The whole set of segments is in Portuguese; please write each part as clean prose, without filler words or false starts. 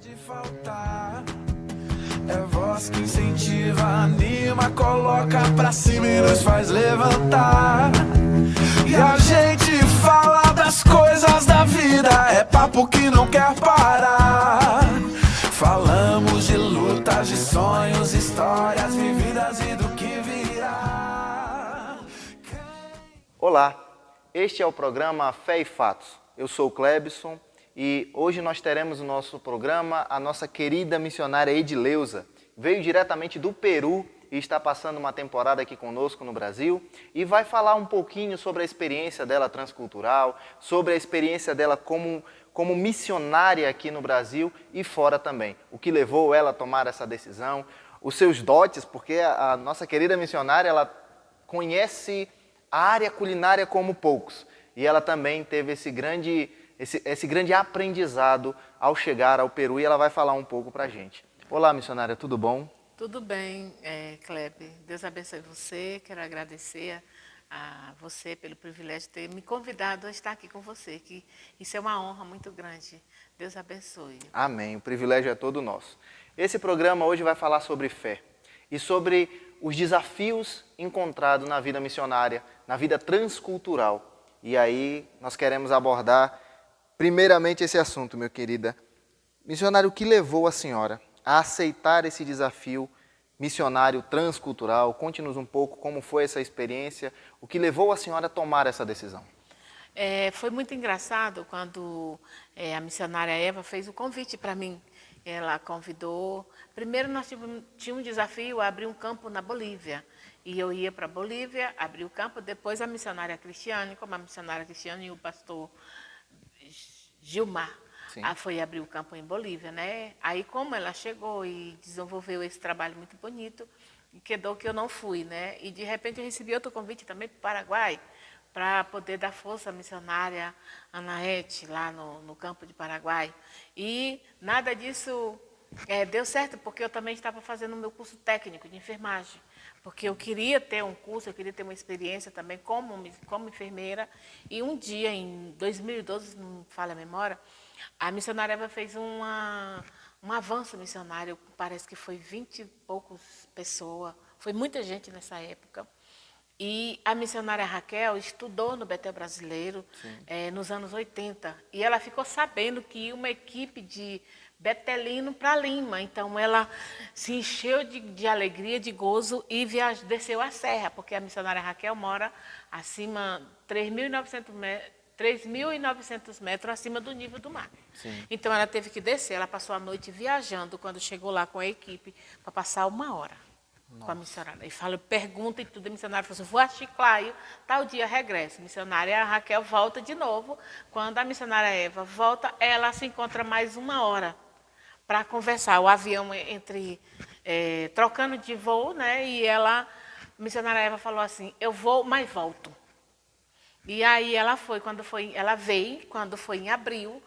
pode faltar. É voz que incentiva, anima, coloca pra cima e nos faz levantar. E a gente fala das coisas da vida, é papo que não quer parar. Falamos de lutas, de sonhos, histórias vividas e do que virá. Olá, este é o programa Fé e Fatos. Eu sou o Clebson e hoje nós teremos no nosso programa a nossa querida missionária Edileuza. Veio diretamente do Peru e está passando uma temporada aqui conosco no Brasil e vai falar um pouquinho sobre a experiência dela transcultural, sobre a experiência dela como missionária aqui no Brasil e fora também. O que levou ela a tomar essa decisão, os seus dotes, porque a nossa querida missionária, ela conhece a área culinária como poucos. E ela também teve esse grande aprendizado ao chegar ao Peru e ela vai falar um pouco para a gente. Olá, missionária, tudo bom? Tudo bem, Kleber. Deus abençoe você. Quero agradecer a você pelo privilégio de ter me convidado a estar aqui com você, que isso é uma honra muito grande. Deus abençoe. Amém. O privilégio é todo nosso. Esse programa hoje vai falar sobre fé e sobre os desafios encontrados na vida missionária, na vida transcultural. E aí nós queremos abordar primeiramente esse assunto, meu querida. Missionário, o que levou a senhora a aceitar esse desafio missionário transcultural? Conte-nos um pouco como foi essa experiência, o que levou a senhora a tomar essa decisão. Foi muito engraçado quando a missionária Eva fez o convite para mim. Ela convidou. Primeiro nós tínhamos um desafio, abrir um campo na Bolívia. E eu ia para a Bolívia, abrir o campo. Depois a missionária Cristiane, como a missionária Cristiane e o pastor Gilmar, foi abrir o campo em Bolívia, né? Aí como ela chegou e desenvolveu esse trabalho muito bonito, quedou que eu não fui, né? E de repente eu recebi outro convite também para o Paraguai, para poder dar força à missionária Anaete, lá no campo de Paraguai. E nada disso deu certo, porque eu também estava fazendo o meu curso técnico de enfermagem. Porque eu queria ter um curso, eu queria ter uma experiência também como enfermeira. E um dia, em 2012, não me falha a memória, a missionária Eva fez um avanço missionário, parece que foi 20 e poucos pessoas, foi muita gente nessa época. E a missionária Raquel estudou no Betel Brasileiro nos anos 80. E ela ficou sabendo que ia uma equipe de betelino para Lima. Então ela se encheu de alegria, de gozo e desceu a serra, porque a missionária Raquel mora acima, 3.900 metros acima do nível do mar. Sim. Então ela teve que descer, ela passou a noite viajando quando chegou lá com a equipe para passar 1 hora. Nossa. Com a missionária. E pergunta e tudo, a missionária falou assim, vou a Chiclayo, tal dia regresso. A missionária Raquel volta de novo. Quando a missionária Eva volta, ela se encontra mais 1 hora para conversar. O avião trocando de voo, né? E a missionária Eva falou assim, eu vou, mas volto. E aí ela veio, quando foi em abril,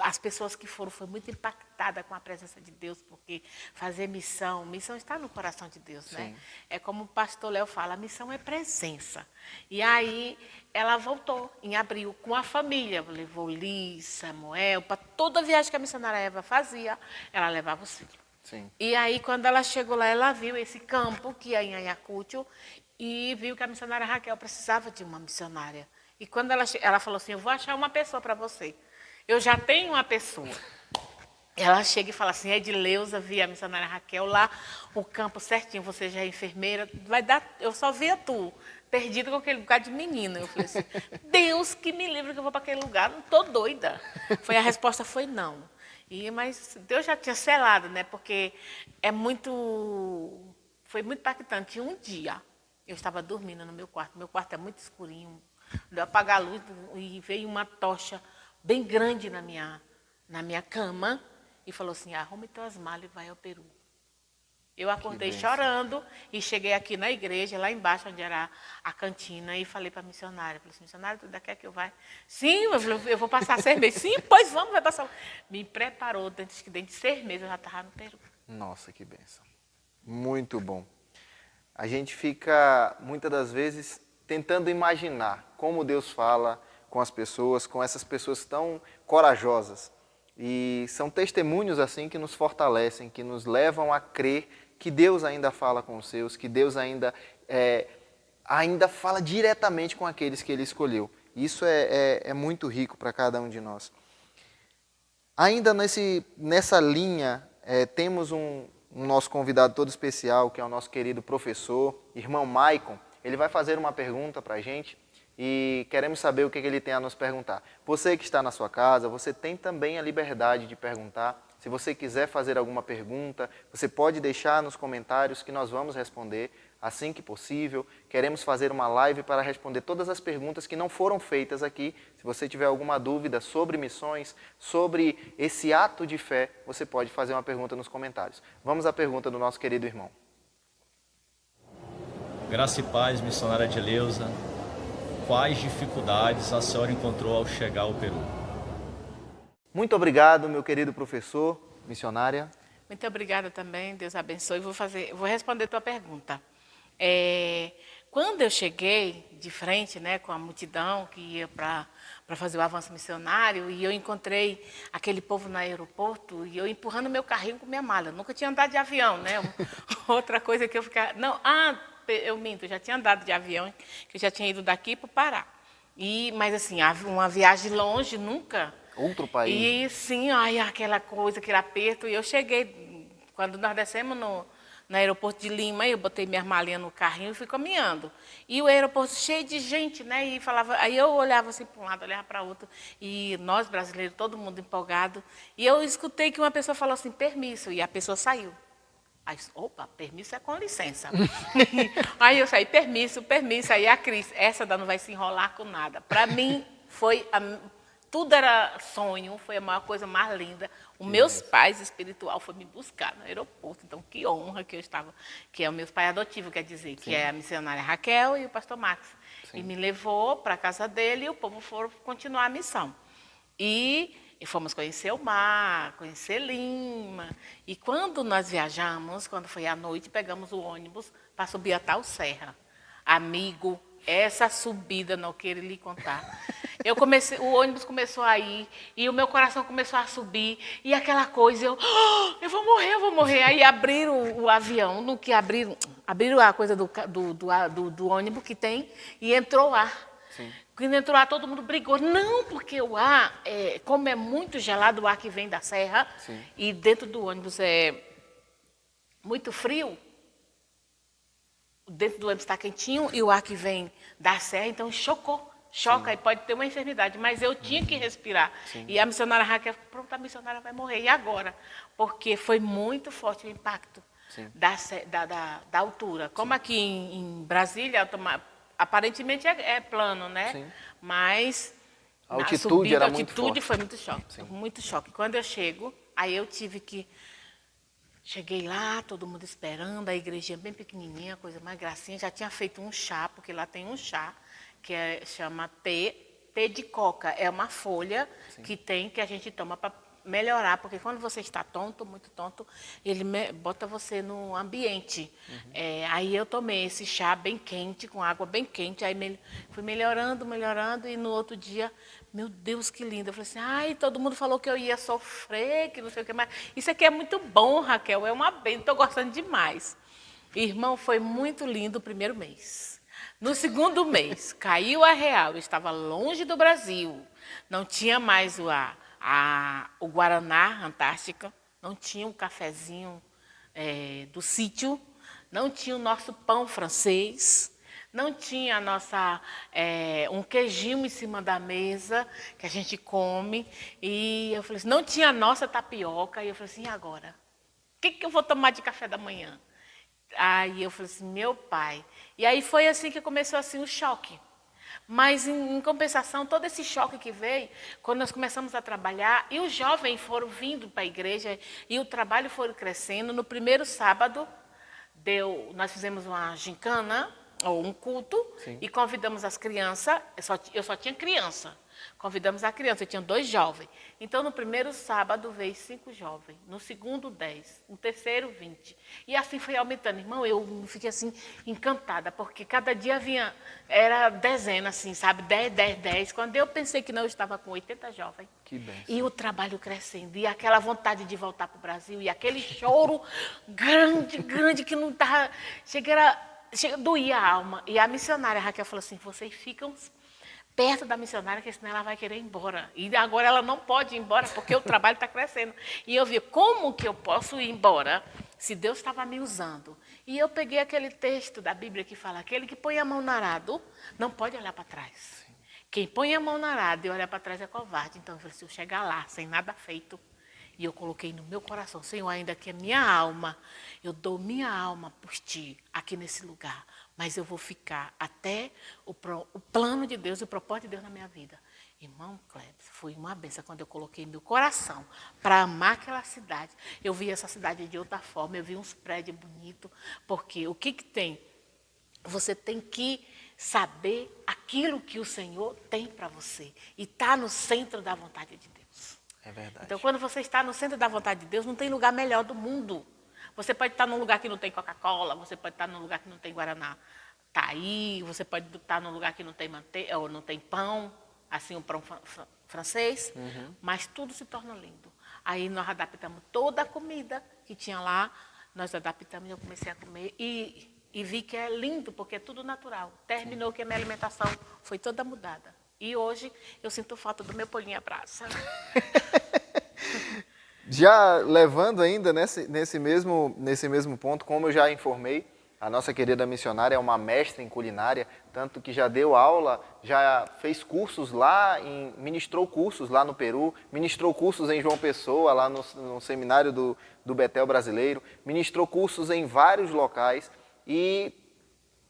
as pessoas que foram foi muito impactadas com a presença de Deus, porque fazer missão está no coração de Deus, sim, né? É como o pastor Léo fala, a missão é presença. E aí ela voltou em abril com a família, levou Liz, Samuel, para toda a viagem que a missionária Eva fazia, ela levava os filhos. Sim. E aí quando ela chegou lá, ela viu esse campo que é em Ayacucho, e viu que a missionária Raquel precisava de uma missionária. E quando ela falou assim, eu vou achar uma pessoa para você. Eu já tenho uma pessoa. Ela chega e fala assim, Edileuza, vi a missionária Raquel lá, o campo certinho, você já é enfermeira, eu só via tu, perdida com aquele lugar de menina. Eu falei assim, Deus que me livre que eu vou para aquele lugar, não estou doida. A resposta foi não. Mas Deus já tinha selado, né? Porque foi muito impactante. Um dia, eu estava dormindo no meu quarto é muito escurinho, eu apagar a luz e veio uma tocha bem grande na minha cama e falou assim, arrume tuas malas e vai ao Peru. Eu acordei chorando e cheguei aqui na igreja, lá embaixo, onde era a cantina, e falei para a missionária, falei assim, missionária, tu ainda quer que eu vá? Sim, eu vou passar 6 meses. Sim, pois vamos, vai passar. Me preparou, dentro de 6 meses eu já estava no Peru. Nossa, que bênção. Muito bom. A gente fica, muitas das vezes, tentando imaginar como Deus fala com as pessoas, com essas pessoas tão corajosas. E são testemunhos assim que nos fortalecem, que nos levam a crer que Deus ainda fala com os seus, que Deus ainda fala diretamente com aqueles que Ele escolheu. Isso é muito rico para cada um de nós. Ainda nessa linha, temos um nosso convidado todo especial, que é o nosso querido professor, irmão Maicon. Ele vai fazer uma pergunta para a gente e queremos saber o que ele tem a nos perguntar. Você que está na sua casa, você tem também a liberdade de perguntar. Se você quiser fazer alguma pergunta, você pode deixar nos comentários que nós vamos responder assim que possível. Queremos fazer uma live para responder todas as perguntas que não foram feitas aqui. Se você tiver alguma dúvida sobre missões, sobre esse ato de fé, você pode fazer uma pergunta nos comentários. Vamos à pergunta do nosso querido irmão. Graça e paz, missionária Edileuza. Quais dificuldades a senhora encontrou ao chegar ao Peru? Muito obrigado, meu querido professor, missionária. Muito obrigada também, Deus abençoe. Vou responder a tua pergunta. Quando eu cheguei de frente, né, com a multidão que ia para fazer o avanço missionário, e eu encontrei aquele povo no aeroporto, e eu empurrando meu carrinho com minha mala. Eu nunca tinha andado de avião, né? Outra coisa que eu ficava... eu minto, eu já tinha andado de avião, que eu já tinha ido daqui para o Pará. Mas assim, uma viagem longe, nunca... Outro país. E sim, aquela coisa, aquele aperto. E eu cheguei, quando nós descemos no aeroporto de Lima, eu botei minhas malinhas no carrinho e fui caminhando. E o aeroporto cheio de gente, né? E aí eu olhava assim para um lado, olhava para o outro. E nós, brasileiros, todo mundo empolgado. E eu escutei que uma pessoa falou assim, permisso. E a pessoa saiu. Aí, opa, permisso é com licença. Aí eu saí, permisso. Aí a Cris, essa não vai se enrolar com nada. Para mim, tudo era sonho, foi a maior coisa mais linda. Os meus pais espiritual foram me buscar no aeroporto, então que honra que eu estava, que é o meu pai adotivo, quer dizer, que é a missionária Raquel e o pastor Max. Sim. E me levou para a casa dele e o povo foram continuar a missão. E fomos conhecer o mar, conhecer Lima. E quando nós viajamos, quando foi à noite, pegamos o ônibus para subir a tal serra. Amigo, essa subida, não quero lhe contar. O ônibus começou a ir, e o meu coração começou a subir, e aquela coisa, eu vou morrer. Aí abriram o avião, no que abriram a coisa do ônibus que tem, e entrou ar. Sim. Quando entrou ar, todo mundo brigou. Não, porque o ar, como é muito gelado, o ar que vem da serra, sim, e dentro do ônibus é muito frio, dentro do ônibus está quentinho, e o ar que vem da serra, então choca, sim, e pode ter uma enfermidade, mas eu tinha que respirar. Sim. E a missionária Raquel, pronto, a missionária vai morrer, e agora? Porque foi muito forte o impacto da altura. Como sim, aqui em Brasília, aparentemente é plano, né? Sim. Mas a altitude era muito forte. A altitude foi muito choque, sim, muito choque. Quando eu chego, aí eu tive que... Cheguei lá, todo mundo esperando, a igrejinha bem pequenininha, coisa mais gracinha. Já tinha feito um chá, porque lá tem um chá, que chama té de coca. É uma folha, sim, que a gente toma para melhorar, porque quando você está tonto, muito tonto, ele bota você no ambiente. Uhum. Aí eu tomei esse chá bem quente, com água bem quente, aí fui melhorando, e no outro dia, meu Deus, que lindo. Eu falei assim, todo mundo falou que eu ia sofrer, que não sei o que mais. Isso aqui é muito bom, Raquel, é uma bênção, estou gostando demais. Irmão, foi muito lindo o primeiro mês. No segundo mês, caiu a real, eu estava longe do Brasil, não tinha mais o Guaraná Antártica, não tinha o cafezinho do sítio, não tinha o nosso pão francês, não tinha um queijinho em cima da mesa que a gente come. E eu falei assim, não tinha a nossa tapioca. E eu falei assim, e agora? O que eu vou tomar de café da manhã? Aí eu falei assim, meu pai. E aí foi assim que começou assim o choque. Mas, em compensação, todo esse choque que veio, quando nós começamos a trabalhar, e os jovens foram vindo para a igreja, e o trabalho foi crescendo. No primeiro sábado, nós fizemos uma gincana, ou um culto, sim, e convidamos as crianças. Eu só tinha criança. Convidamos a criança, tinham 2 jovens. Então, no primeiro sábado veio 5 jovens, no segundo 10, no terceiro 20. E assim foi aumentando. Irmão, eu fiquei assim, encantada, porque cada dia vinha, era dezena, assim, sabe? 10, 10, 10. Quando eu pensei que não, eu estava com 80 jovens. Que bênção. E o trabalho crescendo, e aquela vontade de voltar para o Brasil, e aquele choro grande, grande, que não estava... doía a alma. E a missionária Raquel falou assim, vocês ficam perto da missionária, que senão ela vai querer ir embora. E agora ela não pode ir embora, porque o trabalho está crescendo. E eu vi, como que eu posso ir embora, se Deus estava me usando? E eu peguei aquele texto da Bíblia que fala, aquele que põe a mão no arado, não pode olhar para trás. Sim. Quem põe a mão no arado e olha para trás é covarde. Então eu falei, se eu chegar lá, sem nada feito, e eu coloquei no meu coração, Senhor, ainda que a minha alma, eu dou minha alma por ti, aqui nesse lugar, mas eu vou ficar até o plano de Deus e o propósito de Deus na minha vida. Irmão Cleber, foi uma benção quando eu coloquei meu coração para amar aquela cidade. Eu vi essa cidade de outra forma, eu vi uns prédios bonitos, porque o que tem? Você tem que saber aquilo que o Senhor tem para você e está no centro da vontade de Deus. É verdade. Então, quando você está no centro da vontade de Deus, não tem lugar melhor do mundo. Você pode estar num lugar que não tem Coca-Cola, você pode estar num lugar que não tem Guaraná Taí, você pode estar num lugar que não tem manteiga, ou não tem pão, assim, um pão francês, mas tudo se torna lindo. Aí nós adaptamos toda a comida que tinha lá, nós adaptamos e eu comecei a comer e vi que é lindo, porque é tudo natural. Terminou que a minha alimentação foi toda mudada. E hoje eu sinto falta do meu polinho à brasa. Já levando ainda nesse mesmo ponto, como eu já informei, a nossa querida missionária é uma mestra em culinária, tanto que já deu aula, já fez cursos lá, ministrou cursos lá no Peru, ministrou cursos em João Pessoa, lá no seminário do Betel brasileiro, ministrou cursos em vários locais e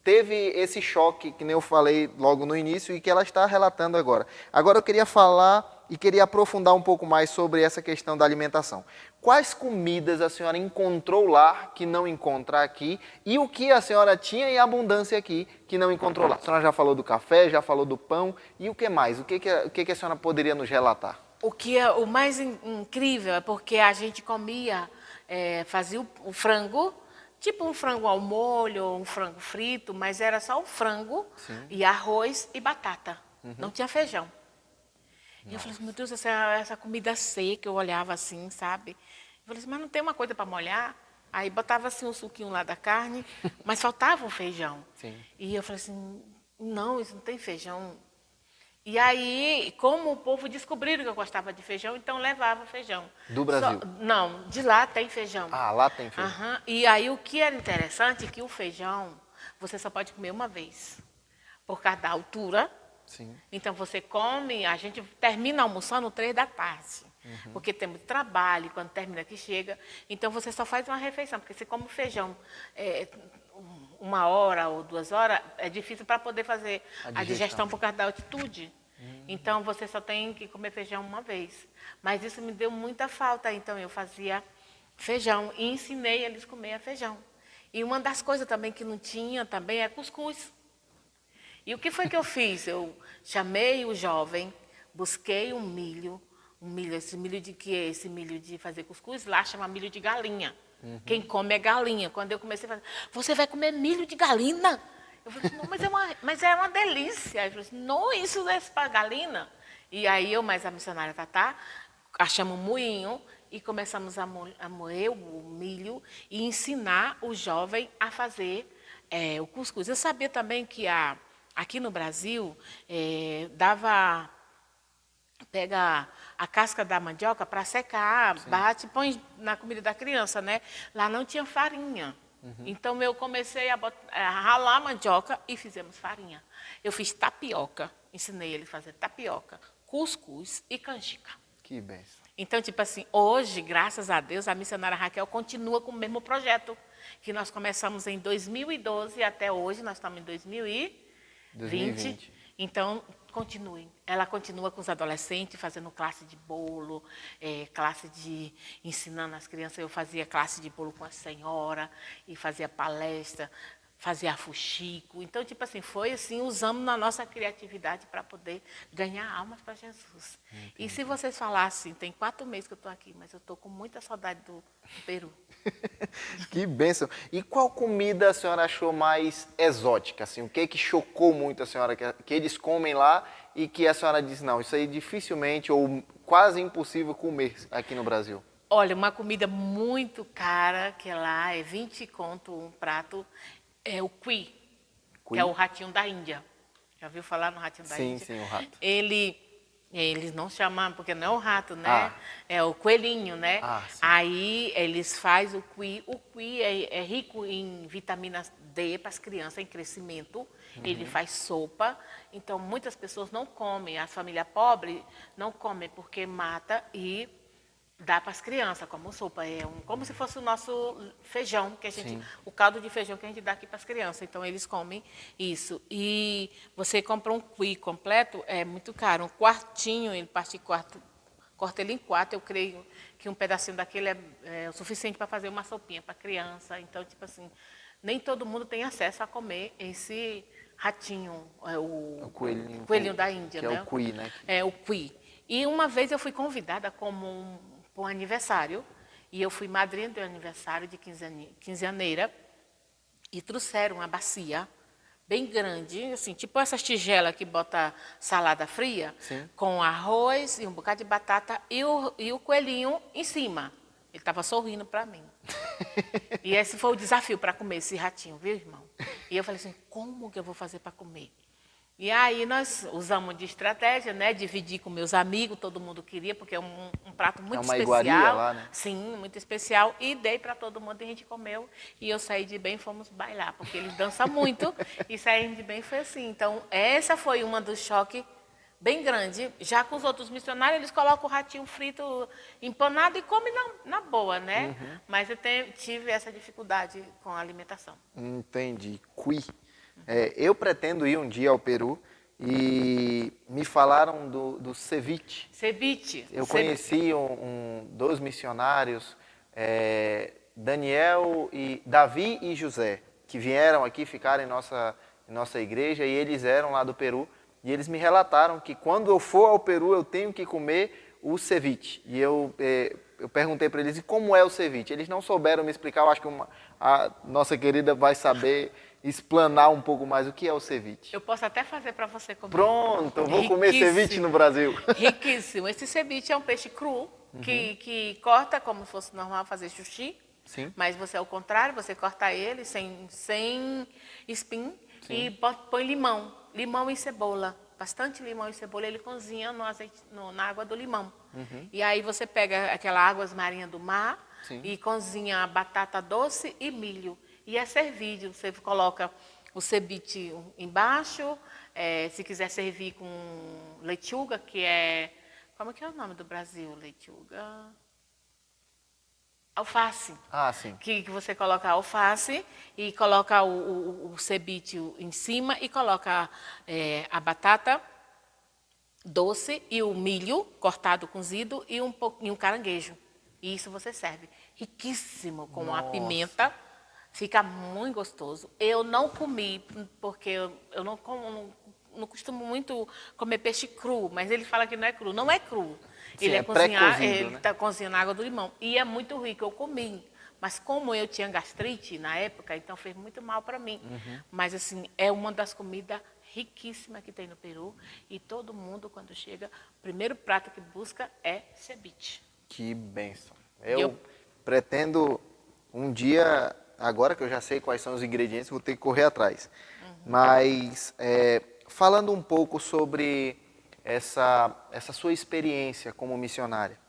teve esse choque, que nem eu falei logo no início, e que ela está relatando agora. Agora eu queria falar e queria aprofundar um pouco mais sobre essa questão da alimentação. Quais comidas a senhora encontrou lá que não encontra aqui? E o que a senhora tinha em abundância aqui que não encontrou lá? A senhora já falou do café, já falou do pão, e o que mais? O que a senhora poderia nos relatar? O que é o mais incrível é porque a gente comia, fazia o frango, tipo um frango ao molho, um frango frito, mas era só o frango, sim, e arroz e batata. Não tinha feijão. E eu falei assim, meu Deus, essa comida seca, eu olhava assim, sabe? Eu falei assim, mas não tem uma coisa para molhar? Aí botava assim um suquinho lá da carne, mas faltava o feijão. Sim. E eu falei assim, não, isso não tem feijão. E aí, como o povo descobriram que eu gostava de feijão, então levava feijão. Do Brasil? Não, de lá tem feijão. Ah, lá tem feijão. E aí o que era interessante é que o feijão, você só pode comer uma vez, por causa da altura. Sim. Então você come, a gente termina almoçando 3 da tarde, porque tem muito trabalho, quando termina que chega. Então você só faz uma refeição, porque você come feijão 1 hora ou 2 horas, é difícil para poder fazer a digestão por causa da altitude. Então você só tem que comer feijão uma vez. Mas isso me deu muita falta, então eu fazia feijão e ensinei eles a comer feijão. E uma das coisas também que não tinha também é cuscuz. E o que foi que eu fiz? Eu chamei o jovem, busquei um milho, esse milho de quê? Esse milho de fazer cuscuz, lá chama milho de galinha. Quem come é galinha. Quando eu comecei a fazer, você vai comer milho de galinha? Eu falei, não, mas é uma delícia. Eu falei, não, isso é para galinha. E aí eu, mais a missionária Tatá, achamos um moinho e começamos a moer o milho e ensinar o jovem a fazer o cuscuz. Eu sabia também que aqui no Brasil, pega a casca da mandioca para secar, sim, bate, põe na comida da criança, né? Lá não tinha farinha. Então eu comecei a ralar a mandioca e fizemos farinha. Eu fiz tapioca, ensinei ele a fazer tapioca, cuscuz e canjica. Que benção. Então, tipo assim, hoje, graças a Deus, a missionária Raquel continua com o mesmo projeto, que nós começamos em 2012 até hoje, nós estamos em 2020. Então, continuem. Ela continua com os adolescentes, fazendo classe de bolo, classe de ensinando as crianças. Eu fazia classe de bolo com a senhora e fazia palestra fazia fuxico. Então, tipo assim, foi assim, usamos na nossa criatividade para poder ganhar almas para Jesus. Entendi. E se vocês falassem, tem 4 meses que eu estou aqui, mas eu estou com muita saudade do Peru. Que bênção. E qual comida a senhora achou mais exótica? Assim, o que chocou muito a senhora que eles comem lá e que a senhora diz, não, isso aí dificilmente ou quase impossível comer aqui no Brasil? Olha, uma comida muito cara, que lá é 20 conto um prato, é o cuy, que é o ratinho da Índia. Já ouviu falar no ratinho da Índia? Sim, o rato. Eles não chamam, porque não é o rato, né? Ah. É o coelhinho, né? Ah, sim. Aí eles fazem o cuy. O cuy é rico em vitamina D para as crianças em crescimento. Ele faz sopa. Então, muitas pessoas não comem. A família pobre não come porque mata e dá para as crianças como sopa. Como se fosse o nosso feijão, que a gente, o caldo de feijão que a gente dá aqui para as crianças. Então, eles comem isso. E você compra um cuy completo, é muito caro. Um quartinho, ele parte corta ele em 4. Eu creio que um pedacinho daquele é o suficiente para fazer uma sopinha para a criança. Então, tipo assim, nem todo mundo tem acesso a comer esse ratinho, o coelhinho da Índia, que né? É o cuy, né? É o cuy. E uma vez eu fui convidada como para um aniversário, e eu fui madrinha do aniversário de quinzeaneira, e trouxeram uma bacia bem grande, assim, tipo essas tigelas que bota salada fria, com arroz e um bocado de batata e o coelhinho em cima. Ele estava sorrindo para mim. E esse foi o desafio para comer esse ratinho, viu, irmão? E eu falei assim, como que eu vou fazer para comer? E aí nós usamos de estratégia, né? Dividir com meus amigos, todo mundo queria, porque é um prato muito especial. Iguaria lá, né? Sim, muito especial. E dei para todo mundo e a gente comeu. E eu saí de bem e fomos bailar, porque eles dançam muito. E saímos de bem foi assim. Então, essa foi uma dos choques bem grande. Já com os outros missionários, eles colocam o ratinho frito empanado e comem na boa, né? Mas eu tive essa dificuldade com a alimentação. Entendi. Cuy. Eu pretendo ir um dia ao Peru e me falaram do ceviche. Ceviche. Eu conheci dois missionários, Davi e José, que vieram aqui ficar em nossa igreja e eles eram lá do Peru. E eles me relataram que quando eu for ao Peru eu tenho que comer o ceviche. E eu perguntei para eles, e como é o ceviche? Eles não souberam me explicar, eu acho que a nossa querida vai saber explanar um pouco mais o que é o ceviche. Eu posso até fazer para você comer. Pronto, eu vou comer ceviche no Brasil. Riquíssimo. Esse ceviche é um peixe cru, que corta como se fosse normal fazer sushi. Sim. Mas você é o contrário, você corta ele sem espinho e põe limão e cebola. Bastante limão e cebola, ele cozinha no azeite, na água do limão. E aí você pega aquela água marinha do mar e cozinha batata doce e milho. E é servido, você coloca o ceviche embaixo, se quiser servir com lechuga, que é... Como que é o nome do Brasil, lechuga? Alface. Ah, sim. Que você coloca a alface e coloca o ceviche em cima e coloca a batata doce e o milho cortado, cozido e um caranguejo. E isso você serve. Riquíssimo, com a pimenta. Fica muito gostoso. Eu não comi, porque eu não costumo muito comer peixe cru, mas ele fala que não é cru. Não é cru. Sim, ele ele né? está cozinhando na água do limão. E é muito rico, eu comi. Mas como eu tinha gastrite na época, então fez muito mal para mim. Mas assim, é uma das comidas riquíssimas que tem no Peru. E todo mundo, quando chega, o primeiro prato que busca é ceviche. Que bênção. Eu pretendo um dia... Agora que eu já sei quais são os ingredientes, vou ter que correr atrás. Mas, falando um pouco sobre essa sua experiência como missionária.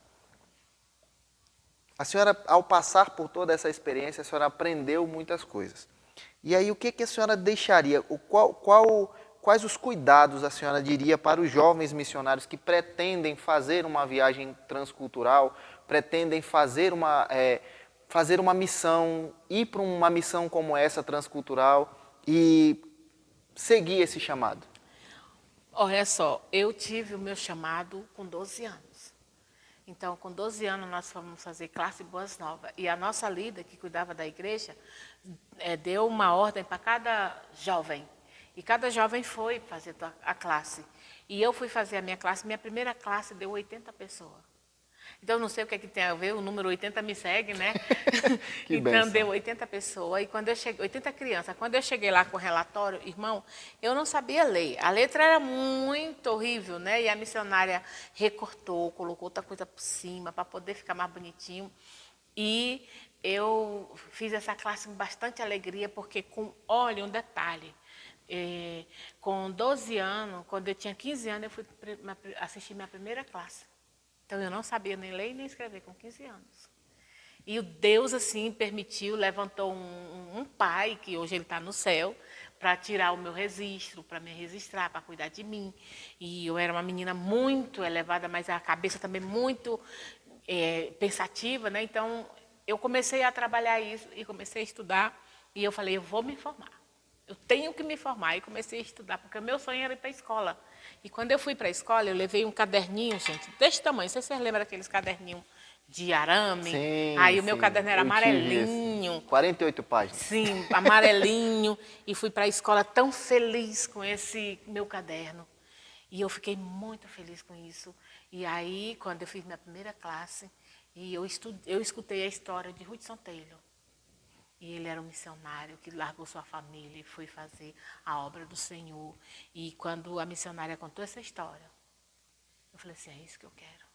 A senhora, ao passar por toda essa experiência, a senhora aprendeu muitas coisas. E aí, o que a senhora deixaria? Quais os cuidados a senhora diria para os jovens missionários que pretendem fazer uma viagem transcultural, pretendem fazer uma missão, ir para uma missão como essa, transcultural, e seguir esse chamado? Olha só, eu tive o meu chamado com 12 anos. Então, com 12 anos, nós fomos fazer classe Boas Novas. E a nossa líder, que cuidava da igreja, deu uma ordem para cada jovem. E cada jovem foi fazer a classe. E eu fui fazer a minha classe. Minha primeira classe deu 80 pessoas. Então, não sei o que é que tem a ver, o número 80 me segue, né? Que então, bênção. deu 80 pessoas. E quando eu cheguei, 80 crianças. Quando eu cheguei lá com o relatório, irmão, eu não sabia ler. A letra era muito horrível, né? E a missionária recortou, colocou outra coisa por cima para poder ficar mais bonitinho. E eu fiz essa classe com bastante alegria, porque, olha, um detalhe. Com 12 anos, quando eu tinha 15 anos, eu fui assistir minha primeira classe. Então, eu não sabia nem ler nem escrever com 15 anos. E o Deus, assim, permitiu, levantou um pai, que hoje ele está no céu, para tirar o meu registro, para me registrar, para cuidar de mim. E eu era uma menina muito elevada, mas a cabeça também muito pensativa, né? Então, eu comecei a trabalhar isso e comecei a estudar. E eu falei, eu vou me formar. Eu tenho que me formar. E comecei a estudar, porque o meu sonho era ir para a escola. E quando eu fui para a escola, eu levei um caderninho, gente, desse tamanho. Não sei se vocês lembram daqueles caderninhos de arame. Sim, Aí o meu sim, caderno era eu tive amarelinho. esse. 48 páginas. Sim, amarelinho. E fui para a escola tão feliz com esse meu caderno. E eu fiquei muito feliz com isso. E aí, quando eu fiz minha primeira classe, eu escutei a história de Ruth Sontelho. E ele era um missionário que largou sua família e foi fazer a obra do Senhor. E quando a missionária contou essa história, eu falei assim, é isso que eu quero.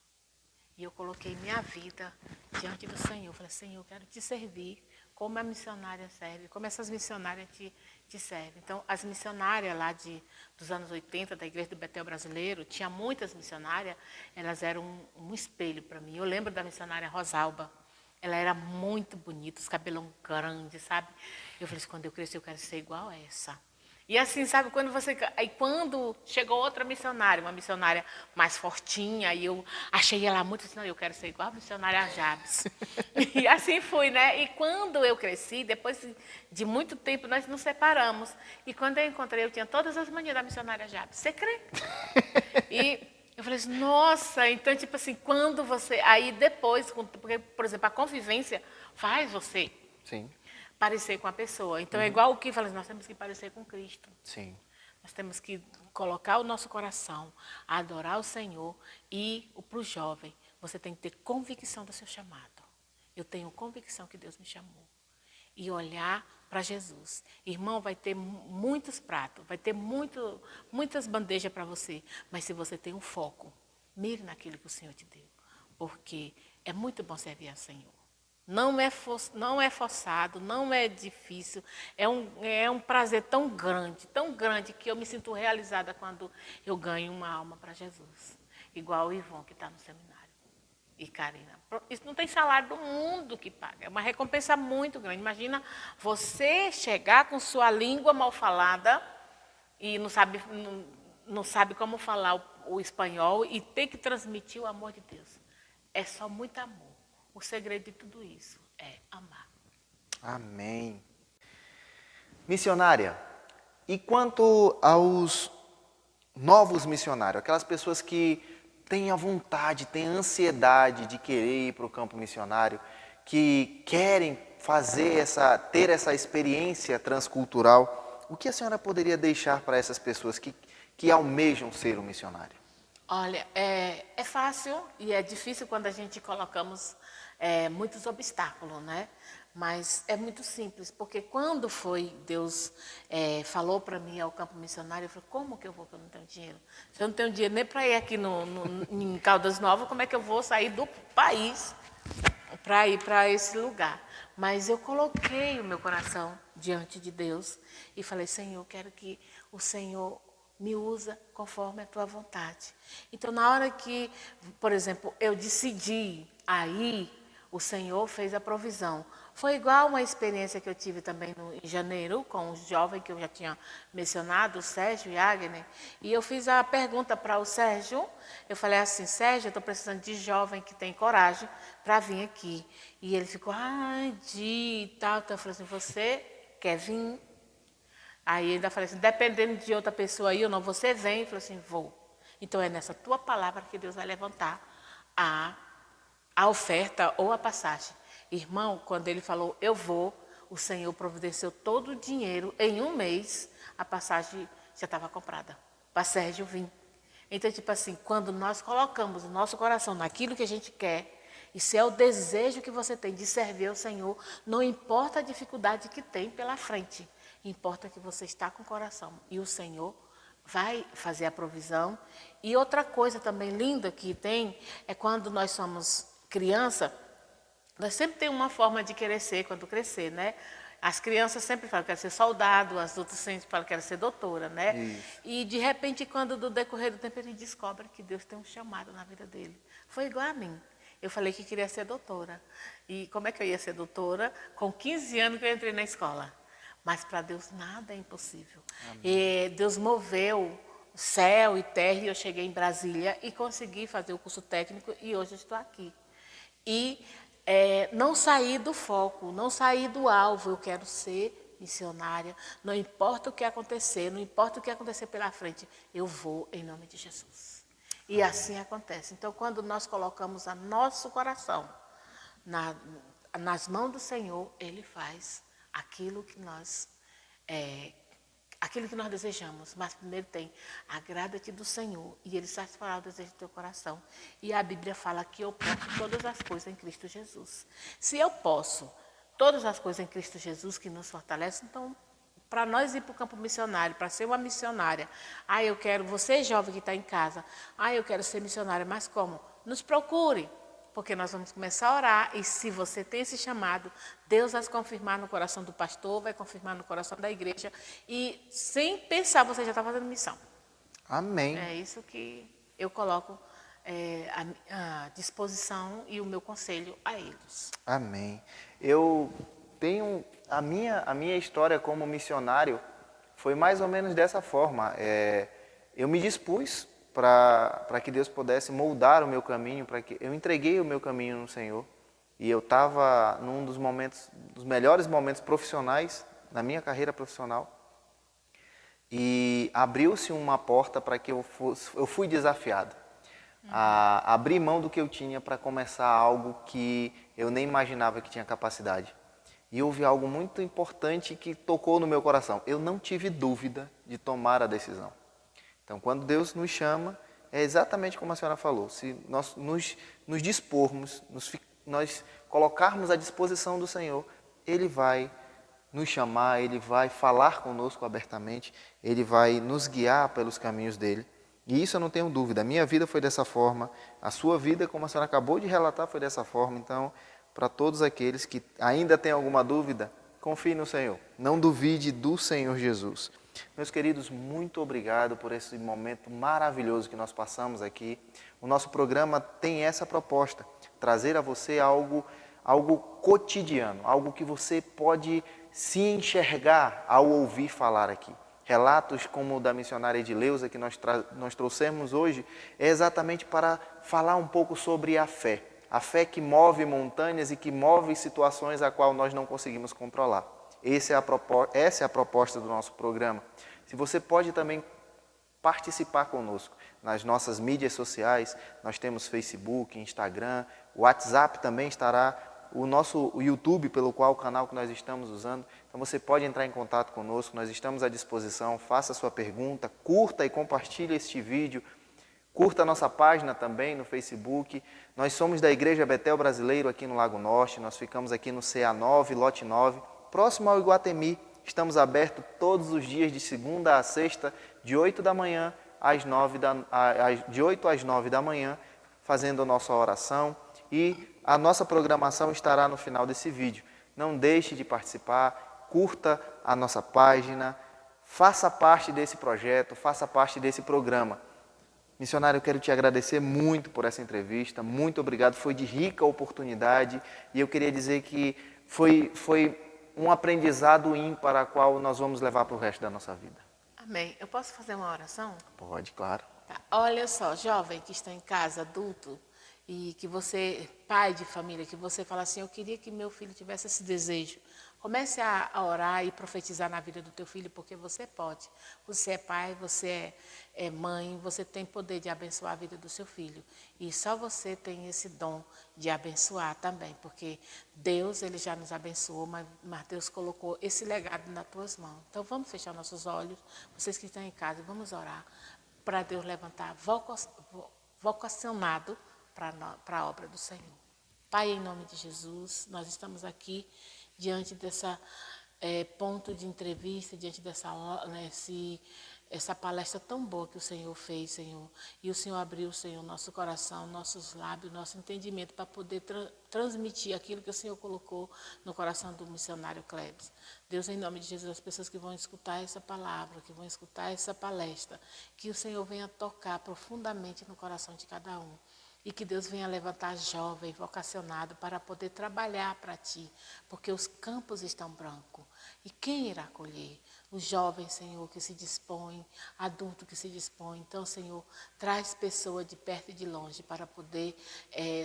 E eu coloquei minha vida diante do Senhor. Eu falei, Senhor, eu quero te servir como a missionária serve, como essas missionárias te servem. Então, as missionárias lá dos anos 80, da Igreja do Betel Brasileiro, tinha muitas missionárias, elas eram um espelho para mim. Eu lembro da missionária Rosalba. Ela era muito bonita, os cabelão grandes, sabe? Eu falei assim, quando eu crescer, eu quero ser igual a essa. E assim, sabe, aí quando chegou outra missionária, uma missionária mais fortinha, aí eu achei ela muito assim, não, eu quero ser igual a missionária Jabes. E assim fui, né? E quando eu cresci, depois de muito tempo, nós nos separamos. E quando eu encontrei, eu tinha todas as manias da missionária Jabes. Você crê? E eu falei assim, nossa, então, tipo assim, quando você... Aí depois, porque, por exemplo, a convivência faz você Sim. parecer com a pessoa. Então, é igual o que fala, nós temos que parecer com Cristo. Sim. Nós temos que colocar o nosso coração, adorar o Senhor. E para o jovem, você tem que ter convicção do seu chamado. Eu tenho convicção que Deus me chamou. E olhar para Jesus. Irmão, vai ter muitos pratos, vai ter muitas bandejas para você. Mas se você tem um foco, mire naquilo que o Senhor te deu. Porque é muito bom servir ao Senhor. Não é forçado, não é difícil. É um prazer tão grande, que eu me sinto realizada quando eu ganho uma alma para Jesus. Igual o Ivon, que está no seminário. E Karina. Isso não tem salário do mundo que paga. É uma recompensa muito grande. Imagina você chegar com sua língua mal falada e não sabe como falar o espanhol e ter que transmitir o amor de Deus. É só muito amor. O segredo de tudo isso é amar. Amém. Missionária, e quanto aos novos missionários, aquelas pessoas que têm a vontade, têm a ansiedade de querer ir para o campo missionário, que querem ter essa experiência transcultural, o que a senhora poderia deixar para essas pessoas que almejam ser um missionário? Olha, é fácil e é difícil quando a gente colocamos muitos obstáculos, né? Mas é muito simples, porque quando Deus falou para mim ao campo missionário, eu falei, como que eu vou, que eu não tenho dinheiro? Se eu não tenho dinheiro nem para ir aqui em Caldas Novas, como é que eu vou sair do país para ir para esse lugar? Mas eu coloquei o meu coração diante de Deus e falei, Senhor, eu quero que o Senhor me usa conforme a tua vontade. Então, na hora que, por exemplo, eu decidi aí, o Senhor fez a provisão. Foi igual uma experiência que eu tive também em janeiro, com um jovem que eu já tinha mencionado, o Sérgio Yagner. E eu fiz a pergunta para o Sérgio. Eu falei assim, Sérgio, eu estou precisando de jovem que tem coragem para vir aqui. E ele ficou, de tal. Então eu falei assim, você quer vir? Aí ainda falei assim, dependendo de outra pessoa aí ou não, você vem? Eu falei assim, vou. Então é nessa tua palavra que Deus vai levantar a oferta ou a passagem. Irmão, quando ele falou, eu vou, o Senhor providenciou todo o dinheiro. Em um mês, a passagem já estava comprada para Sérgio vir. Então, tipo assim, quando nós colocamos o nosso coração naquilo que a gente quer, e se é o desejo que você tem de servir ao Senhor, não importa a dificuldade que tem pela frente, importa que você está com o coração. E o Senhor vai fazer a provisão. E outra coisa também linda que tem, é quando nós somos criança, nós sempre temos uma forma de querer ser quando crescer, né? As crianças sempre falam que quero ser soldado, as outras sempre falam que quero ser doutora, né? Isso. E de repente, quando do decorrer do tempo ele descobre que Deus tem um chamado na vida dele. Foi igual a mim. Eu falei que queria ser doutora. E como é que eu ia ser doutora? Com 15 anos que eu entrei na escola. Mas para Deus nada é impossível. E Deus moveu céu e terra e eu cheguei em Brasília e consegui fazer o curso técnico e hoje eu estou aqui. E não sair do foco, não sair do alvo. Eu quero ser missionária, não importa o que acontecer, não importa o que acontecer pela frente, eu vou em nome de Jesus. E assim acontece. Então, quando nós colocamos o nosso coração nas mãos do Senhor, Ele faz aquilo que nós desejamos. Mas primeiro tem, agrada-te do Senhor e Ele satisfará o desejo do teu coração. E a Bíblia fala que eu posso todas as coisas em Cristo Jesus. Se eu posso todas as coisas em Cristo Jesus que nos fortalece, então, para nós ir para o campo missionário, para ser uma missionária, eu quero, você jovem que está em casa, eu quero ser missionária, mas como? Nos procure, porque nós vamos começar a orar e se você tem esse chamado, Deus vai confirmar no coração do pastor, vai confirmar no coração da igreja e sem pensar você já está fazendo missão. Amém. É isso que eu coloco à disposição e o meu conselho a eles. Amém. Eu tenho a minha história como missionário foi mais ou menos dessa forma. Eu me dispus para que Deus pudesse moldar o meu caminho, para que eu entreguei o meu caminho no Senhor. E eu estava num dos melhores momentos profissionais da minha carreira profissional. E abriu-se uma porta para que eu fui desafiado a abrir mão do que eu tinha para começar algo que eu nem imaginava que tinha capacidade. E houve algo muito importante que tocou no meu coração. Eu não tive dúvida de tomar a decisão. Então, quando Deus nos chama, é exatamente como a senhora falou. Se nós nos dispormos, nós colocarmos à disposição do Senhor, Ele vai nos chamar, Ele vai falar conosco abertamente, Ele vai nos guiar pelos caminhos dEle. E isso eu não tenho dúvida. A minha vida foi dessa forma, a sua vida, como a senhora acabou de relatar, foi dessa forma. Então, para todos aqueles que ainda têm alguma dúvida, confie no Senhor. Não duvide do Senhor Jesus. Meus queridos, muito obrigado por esse momento maravilhoso que nós passamos aqui. O nosso programa tem essa proposta, trazer a você algo cotidiano, algo que você pode se enxergar ao ouvir falar aqui. Relatos como o da missionária Edileuza, que nós trouxemos hoje, é exatamente para falar um pouco sobre a fé. A fé que move montanhas e que move situações a qual nós não conseguimos controlar. Essa é a proposta do nosso programa. Se você pode também participar conosco nas nossas mídias sociais, nós temos Facebook, Instagram, o WhatsApp também estará, o nosso YouTube, pelo qual o canal que nós estamos usando. Então você pode entrar em contato conosco, nós estamos à disposição, faça a sua pergunta, curta e compartilhe este vídeo, curta a nossa página também no Facebook. Nós somos da Igreja Betel Brasileiro aqui no Lago Norte, nós ficamos aqui no CA9, lote 9, próximo ao Iguatemi. Estamos abertos todos os dias de segunda a sexta, de 8 da manhã de 8 às 9 da manhã, fazendo a nossa oração e a nossa programação estará no final desse vídeo. Não deixe de participar, curta a nossa página, faça parte desse projeto, faça parte desse programa. Missionário, eu quero te agradecer muito por essa entrevista, muito obrigado, foi de rica oportunidade e eu queria dizer que foi um aprendizado ímpar a qual nós vamos levar para o resto da nossa vida. Amém. Eu posso fazer uma oração? Pode, claro. Tá. Olha só, jovem que está em casa, adulto, e que você, pai de família, que você fala assim, eu queria que meu filho tivesse esse desejo. Comece a orar e profetizar na vida do teu filho, porque você pode. Você é pai, você é mãe, você tem poder de abençoar a vida do seu filho. E só você tem esse dom de abençoar também, porque Deus, Ele já nos abençoou, mas Deus colocou esse legado nas tuas mãos. Então vamos fechar nossos olhos, vocês que estão em casa, vamos orar para Deus levantar vocacionado para a obra do Senhor. Pai, em nome de Jesus, nós estamos aqui diante dessa ponto de entrevista, diante essa palestra tão boa que o Senhor fez, Senhor. E o Senhor abriu, Senhor, nosso coração, nossos lábios, nosso entendimento para poder transmitir aquilo que o Senhor colocou no coração do missionário Clebson. Deus, em nome de Jesus, as pessoas que vão escutar essa palavra, que vão escutar essa palestra, que o Senhor venha tocar profundamente no coração de cada um. E que Deus venha levantar jovem, vocacionado, para poder trabalhar para Ti, porque os campos estão brancos. E quem irá colher? Os jovens, Senhor, que se dispõem, adulto que se dispõe. Então, Senhor, traz pessoas de perto e de longe para poder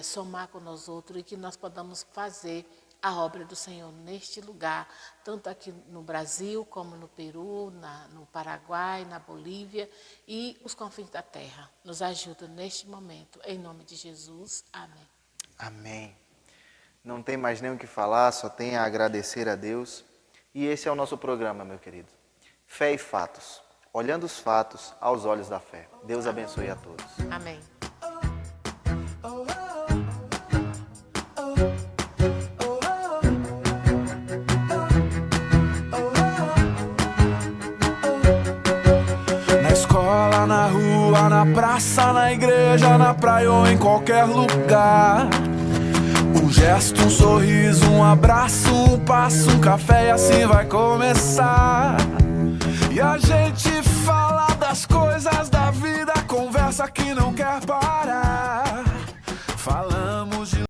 somar com nós outros e que nós podamos fazer a obra do Senhor neste lugar, tanto aqui no Brasil, como no Peru, no Paraguai, na Bolívia e os confins da terra. Nos ajuda neste momento, em nome de Jesus. Amém. Amém. Não tem mais nem o que falar, só tem a agradecer a Deus. E esse é o nosso programa, meu querido. Fé e fatos. Olhando os fatos aos olhos da fé. Deus abençoe a todos. Amém. Na rua, na praça, na igreja, na praia ou em qualquer lugar. Um gesto, um sorriso, um abraço, um passo, um café e assim vai começar. E a gente fala das coisas da vida, conversa que não quer parar.